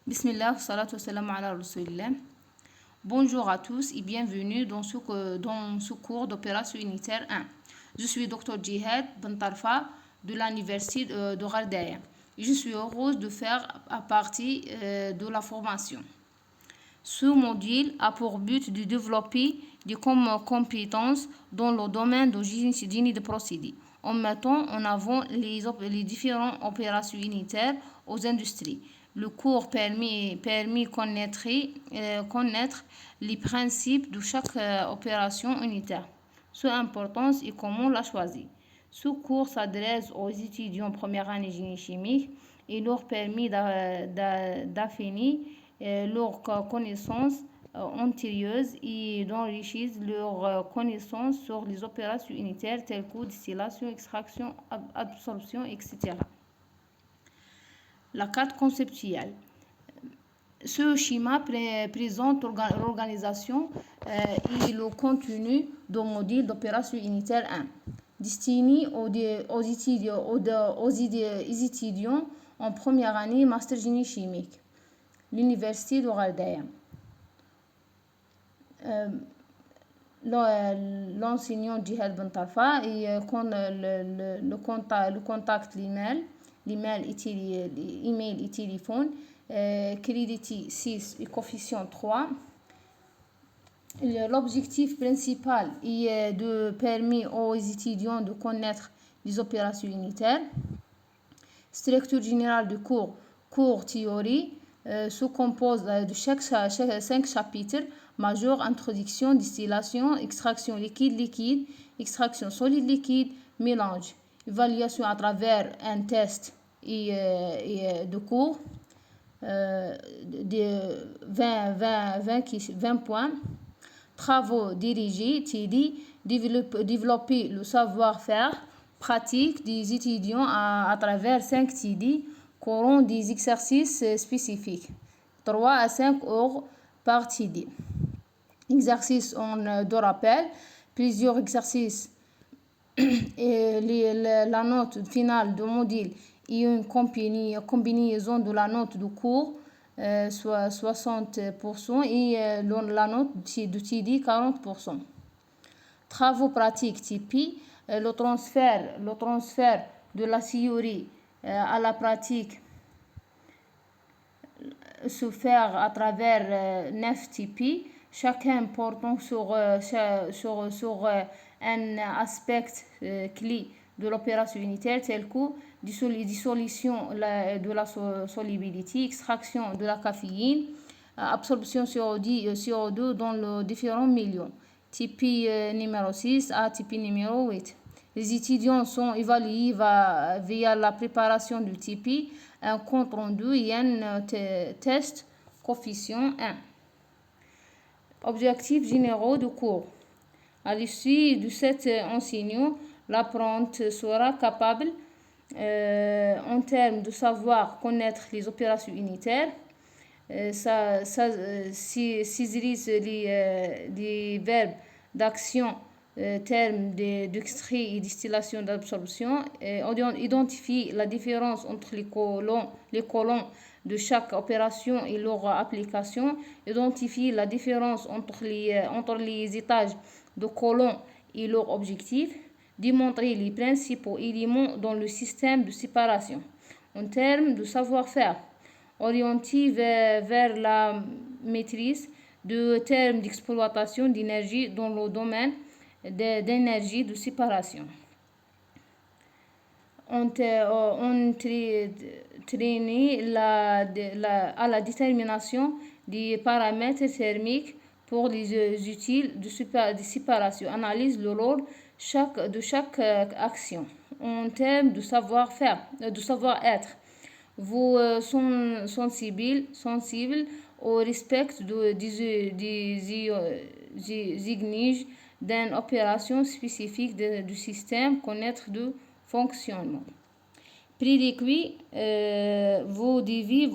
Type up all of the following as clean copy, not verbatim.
Bismillah, salatu salam ala rasulillah. Bonjour à tous et bienvenue dans ce cours d'opération unitaire 1. Je suis Dr Djihad Bentarfa de l'université de Ghardaya. Je suis heureuse de faire partie de la formation. Ce module a pour but de développer des compétences dans le domaine de génie de procédés, en mettant en avant les différentes opérations unitaires aux industries. Le cours permet connaître les principes de chaque opération unitaire, son importance et comment la choisir. Ce cours s'adresse aux étudiants première année génie chimique et leur permet d'affiner leurs connaissances antérieures et d'enrichir leurs connaissances sur les opérations unitaires telles que distillation, extraction, absorption, etc. La carte conceptuelle. Ce schéma présente l'organisation et le contenu du module d'opération unitaire 1, destiné aux étudiants en première année master génie chimique, l'université de Ghardaya. L'enseignant Djihad Bentarfa et le contact, l'email et téléphone, crédit 6 et coefficient 3. L'objectif principal est de permettre aux étudiants de connaître les opérations unitaires. Structure générale du cours théorie se compose de chaque 5 chapitres majeurs: introduction, distillation, extraction liquide, extraction solide-liquide, mélange, évaluation à travers un test et de cours de 20 points. Travaux dirigés, TD, développer le savoir-faire pratique des étudiants à travers 5 TD, courant des exercices spécifiques, 3 à 5 heures par TD. Exercices de rappel, plusieurs exercices et la note finale du module et une combinaison de la note du cours, soit 60% et la note de TD 40%. Travaux pratiques typiques, le transfert de la théorie à la pratique se faire à travers 9 TP, chacun portant sur un aspect clé de l'opération unitaire tel que dissolution de la solubilité, extraction de la caféine, absorption CO2 dans les différents milieux. TP numéro 6 à TP numéro 8. Les étudiants sont évalués via la préparation du TP, un compte rendu et un test coefficient 1. Objectifs généraux du cours. À l'issue de cet enseignement, l'apprenant sera capable, en termes de savoir connaître les opérations unitaires, saisir les verbes d'action, termes d'extrait et distillation d'absorption, identifier la différence entre les colonnes de chaque opération et leur application, identifier la différence entre les étages de colonnes et leur objectif, démontrer les principaux éléments dans le système de séparation. En termes de savoir-faire, orienté vers la maîtrise de termes d'exploitation d'énergie dans le domaine d'énergie de séparation. Entraîner à la détermination des paramètres thermiques pour les outils de séparation. Analyse le rôle de chaque action. En termes de savoir-faire, de savoir-être, vous sont sensibles au respect des exigences d'une opération spécifique du système, connaître de fonctionnement. Prérequis, vous devez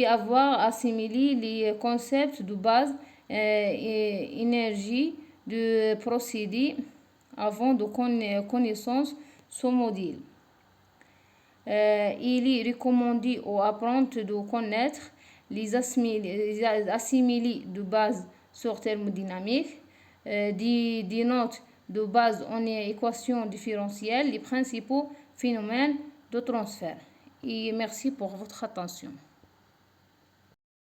avoir assimilé les concepts de base et énergie de procédé avant de connaissance ce module. Il est recommandé aux apprenants de connaître les assimilés de base sur thermodynamique, des notes de base en équation différentielle, les principaux phénomènes de transfert. Et merci pour votre attention.